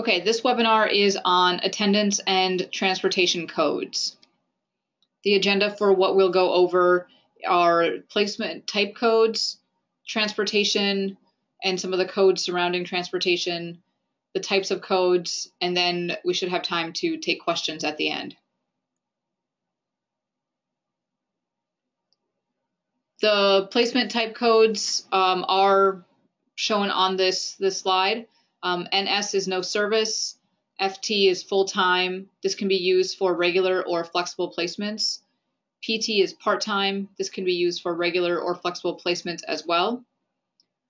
Okay, this webinar is on attendance and transportation codes. The agenda for what we'll go over are placement type codes, transportation, and some of the codes surrounding transportation, the types of codes, and then we should have time to take questions at the end. The placement type codes are shown on this slide. NS is no service. FT is full-time. This can be used for regular or flexible placements. PT is part-time. This can be used for regular or flexible placements as well.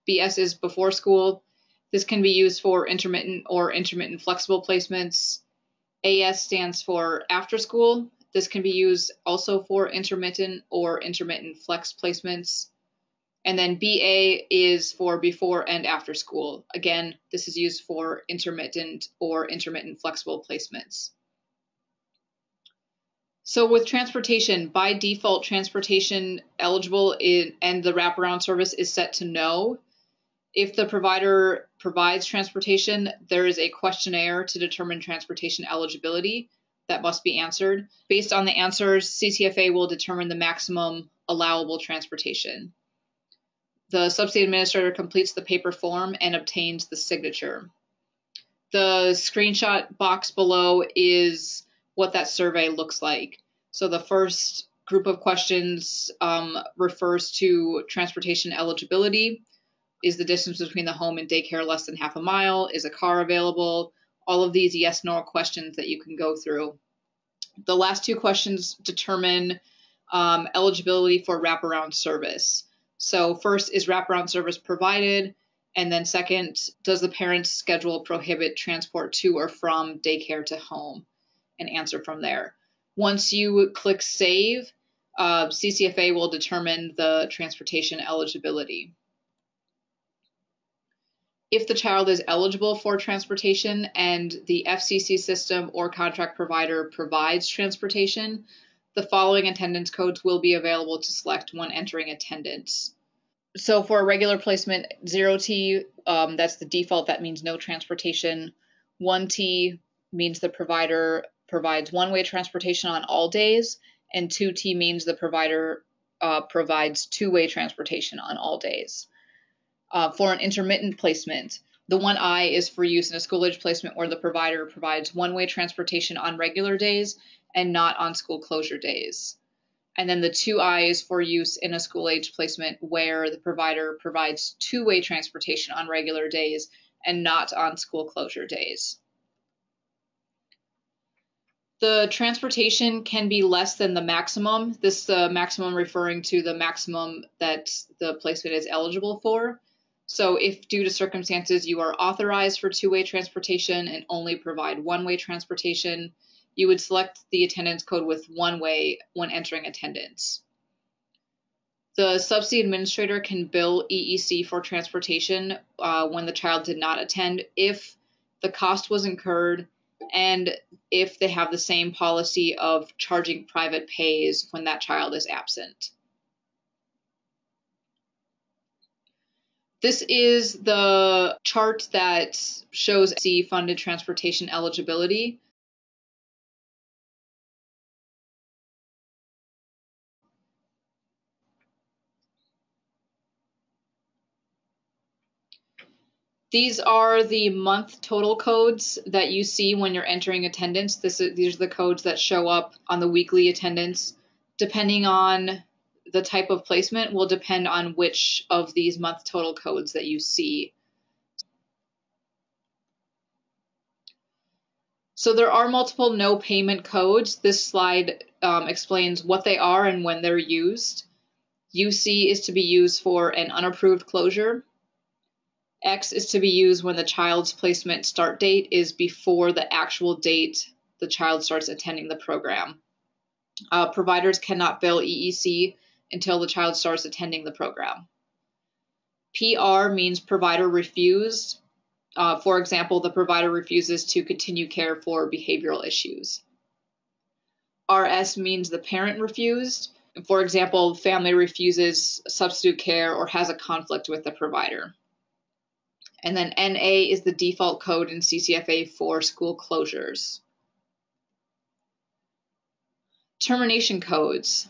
BS is before school. This can be used for intermittent or intermittent flexible placements. AS stands for after school. This can be used also for intermittent or intermittent flex placements. And then BA is for before and after school. Again, this is used for intermittent or intermittent flexible placements. So with transportation, by default, transportation eligible and the wraparound service is set to no. If the provider provides transportation, there is a questionnaire to determine transportation eligibility that must be answered. Based on the answers, CCFA will determine the maximum allowable transportation. The subsidy administrator completes the paper form and obtains the signature. The screenshot box below is what that survey looks like. So the first group of questions refers to transportation eligibility. Is the distance between the home and daycare less than half a mile? Is a car available? All of these yes/no questions that you can go through. The last two questions determine eligibility for wraparound service. So first, is wraparound service provided? And then second, does the parent's schedule prohibit transport to or from daycare to home? And answer from there. Once you click save, CCFA will determine the transportation eligibility. If the child is eligible for transportation and the FCC system or contract provider provides transportation, the following attendance codes will be available to select when entering attendance. So for a regular placement, 0T, that's the default. That means no transportation. 1T means the provider provides one-way transportation on all days, and 2T means the provider provides two-way transportation on all days. For an intermittent placement, the 1I is for use in a school-age placement where the provider provides one-way transportation on regular days and not on school closure days. And then the 2I is for use in a school-age placement where the provider provides two-way transportation on regular days and not on school closure days. The transportation can be less than the maximum. This is the maximum referring to the maximum that the placement is eligible for. So if due to circumstances you are authorized for two-way transportation and only provide one-way transportation, you would select the attendance code with one-way when entering attendance. The subsidy administrator can bill EEC for transportation when the child did not attend if the cost was incurred and if they have the same policy of charging private pays when that child is absent. This is the chart that shows funded transportation eligibility. These are the month total codes that you see when you're entering attendance. These are the codes that show up on the weekly attendance. Depending on the type of placement will depend on which of these month total codes that you see. So there are multiple no payment codes. This slide explains what they are and when they're used. UC is to be used for an unapproved closure. X is to be used when the child's placement start date is before the actual date the child starts attending the program. Providers cannot bill EEC until the child starts attending the program. PR means provider refused. For example, the provider refuses to continue care for behavioral issues. RS means the parent refused. For example, family refuses substitute care or has a conflict with the provider. And then NA is the default code in CCFA for school closures. Termination codes.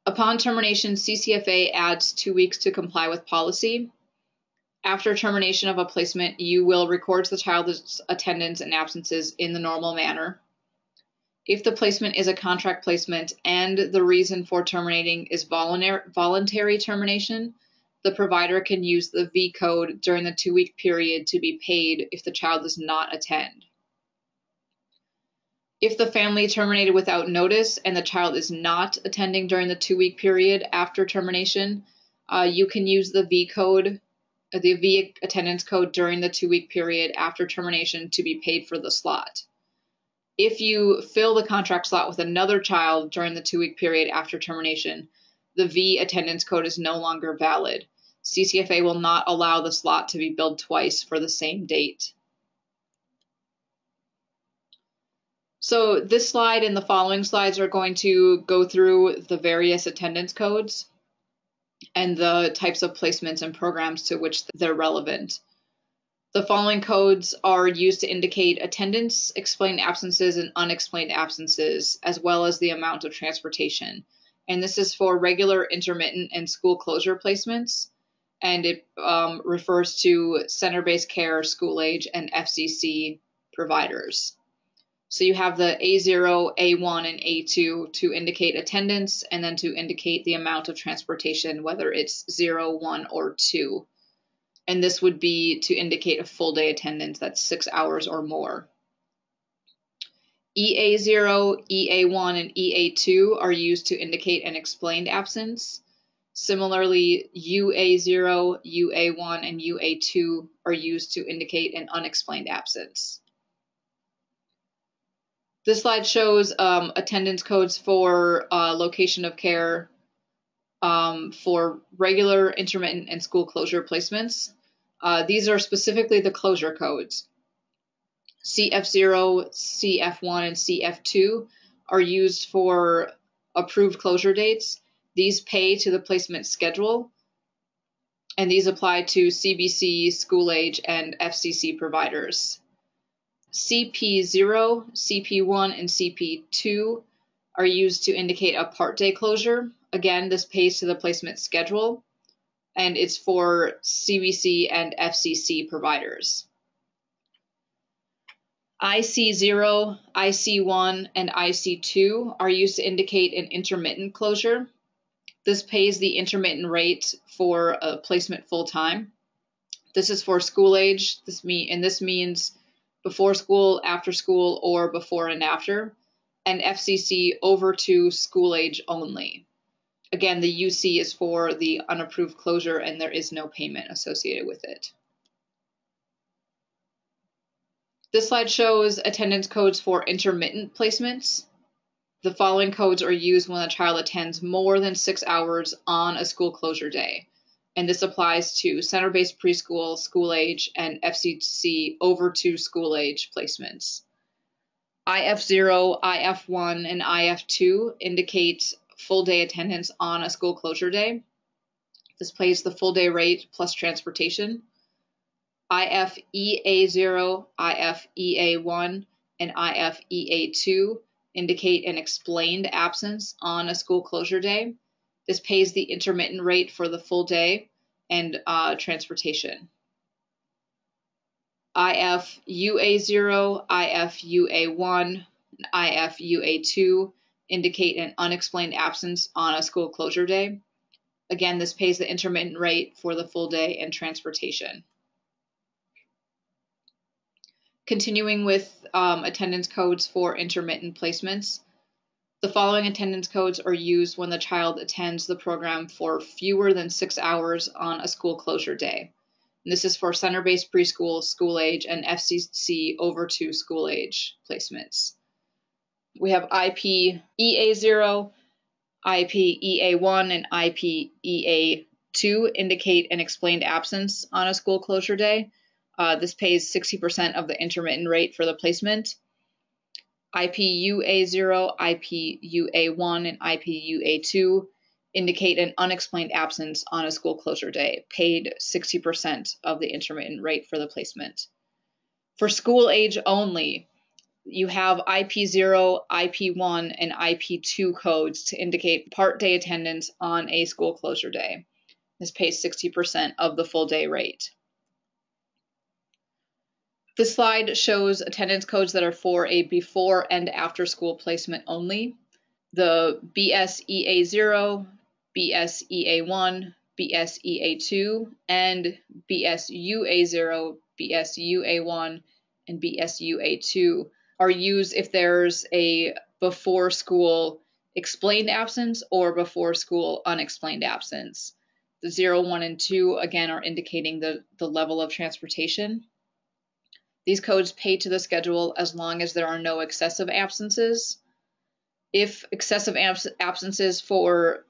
Upon termination, CCFA adds 2 weeks to comply with policy. After termination of a placement, you will record the child's attendance and absences in the normal manner. If the placement is a contract placement and the reason for terminating is voluntary termination, the provider can use the V code during the 2-week period to be paid if the child does not attend. If the family terminated without notice and the child is not attending during the 2-week period after termination, you can use the V code, the V attendance code during the 2-week period after termination to be paid for the slot. If you fill the contract slot with another child during the 2-week period after termination, the V attendance code is no longer valid. CCFA will not allow the slot to be billed twice for the same date. So this slide and the following slides are going to go through the various attendance codes and the types of placements and programs to which they're relevant. The following codes are used to indicate attendance, explained absences, and unexplained absences, as well as the amount of transportation. And this is for regular, intermittent, and school closure placements. And it refers to center-based care, school age, and FCC providers. So you have the A0, A1, and A2 to indicate attendance, and then to indicate the amount of transportation, whether it's 0, 1, or 2. And this would be to indicate a full day attendance that's 6 hours or more. EA0, EA1, and EA2 are used to indicate an explained absence. Similarly, UA0, UA1, and UA2 are used to indicate an unexplained absence. This slide shows attendance codes for location of care for regular, intermittent, and school closure placements. These are specifically the closure codes. CF0, CF1, and CF2 are used for approved closure dates. These pay to the placement schedule, and these apply to CBC, school age, and FCC providers. CP0, CP1, and CP2 are used to indicate a part day closure. Again, this pays to the placement schedule, and it's for CBC and FCC providers. IC0, IC1, and IC2 are used to indicate an intermittent closure. This pays the intermittent rate for a placement full-time. This is for school age, this means before school, after school, or before and after, and FCC over to school age only. Again, the UC is for the unapproved closure, and there is no payment associated with it. This slide shows attendance codes for intermittent placements. The following codes are used when a child attends more than 6 hours on a school closure day. And this applies to center-based preschool, school age, and FCC over to school age placements. IF0, IF1, and IF2 indicate full day attendance on a school closure day. This pays the full day rate plus transportation. IFEA0, IFEA1, and IFEA2 indicate an explained absence on a school closure day. This pays the intermittent rate for the full day and transportation. IFUA0, IFUA1, and IFUA2 indicate an unexplained absence on a school closure day. Again, this pays the intermittent rate for the full day and transportation. Continuing with attendance codes for intermittent placements. The following attendance codes are used when the child attends the program for fewer than 6 hours on a school closure day. And this is for center-based preschool, school age, and FCC over to school age placements. We have IPEA0, IPEA1, and IPEA2 indicate an explained absence on a school closure day. This pays 60% of the intermittent rate for the placement. IPUA0, IPUA1, and IPUA2 indicate an unexplained absence on a school closure day, paid 60% of the intermittent rate for the placement. For school age only, you have IP0, IP1, and IP2 codes to indicate part day attendance on a school closure day. This pays 60% of the full day rate. This slide shows attendance codes that are for a before and after school placement only. The BSEA0, BSEA1, BSEA2, and BSUA0, BSUA1, and BSUA2 are used if there's a before school explained absence or before school unexplained absence. The 0, 1, and 2 again are indicating the level of transportation. These codes pay to the schedule as long as there are no excessive absences. If excessive absences for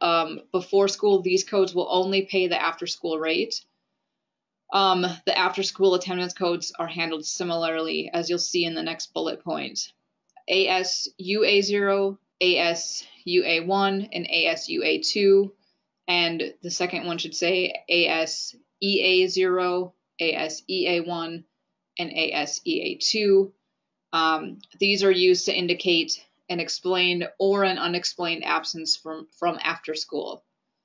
before school, these codes will only pay the after school rate. The after school attendance codes are handled similarly, as you'll see in the next bullet point. ASUA0, ASUA1, and ASUA2, and the second one should say ASEA0, ASEA1, and ASEA2. These are used to indicate an explained or an unexplained absence from after school.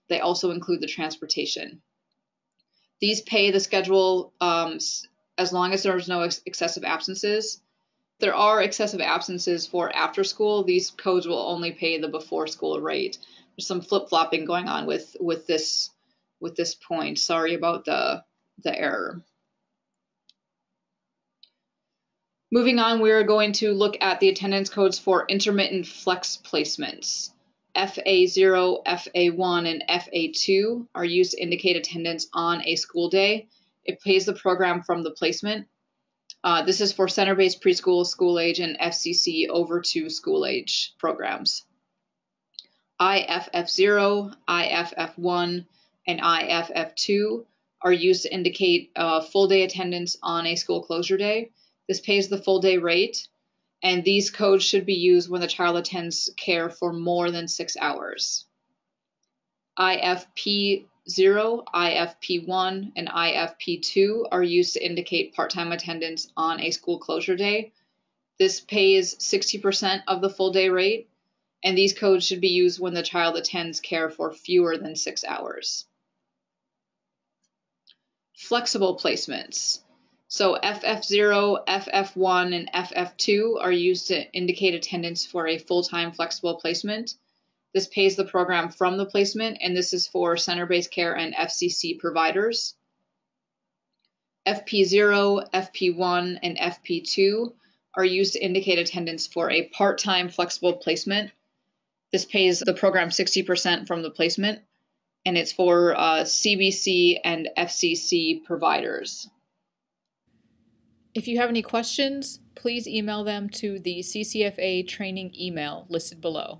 They also include the transportation. These pay the schedule as long as there's no excessive absences. If there are excessive absences for after school, these codes will only pay the before school rate. There's some flip-flopping going on with this point. Sorry about the error. Moving on, we're going to look at the attendance codes for intermittent flex placements. FA0, FA1, and FA2 are used to indicate attendance on a school day. It pays the program from the placement. This is for center-based preschool, school age, and FCC over to school age programs. IFF0, IFF1, and IFF2 are used to indicate full day attendance on a school closure day. This pays the full day rate, and these codes should be used when the child attends care for more than 6 hours. IFP0, IFP1, and IFP2 are used to indicate part-time attendance on a school closure day. This pays 60% of the full day rate, and these codes should be used when the child attends care for fewer than 6 hours. Flexible placements. So FF0, FF1, and FF2 are used to indicate attendance for a full-time flexible placement. This pays the program from the placement, and this is for center-based care and FCC providers. FP0, FP1, and FP2 are used to indicate attendance for a part-time flexible placement. This pays the program 60% from the placement, and it's for CBC and FCC providers. If you have any questions, please email them to the CCFA training email listed below.